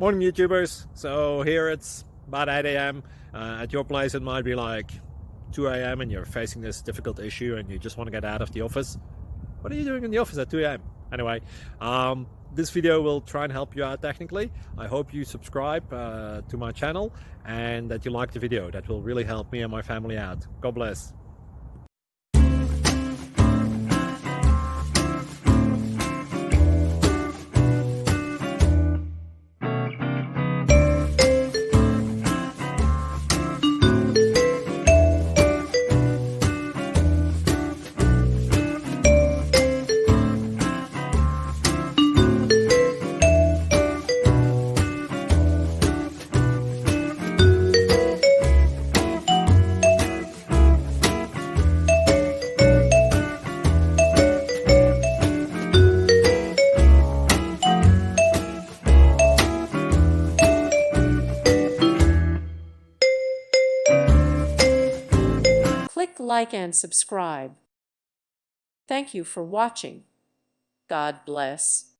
Morning YouTubers. So here it's about 8 a.m. At your place it might be like 2 a.m. and you're facing this difficult issue and you just want to get out of the office. What are you doing in the office at 2 a.m.? Anyway, this video will try and help you out technically. I hope you subscribe to my channel and that you like the video. That will really help me and my family out. God bless. Click like and subscribe. Thank you for watching. God bless.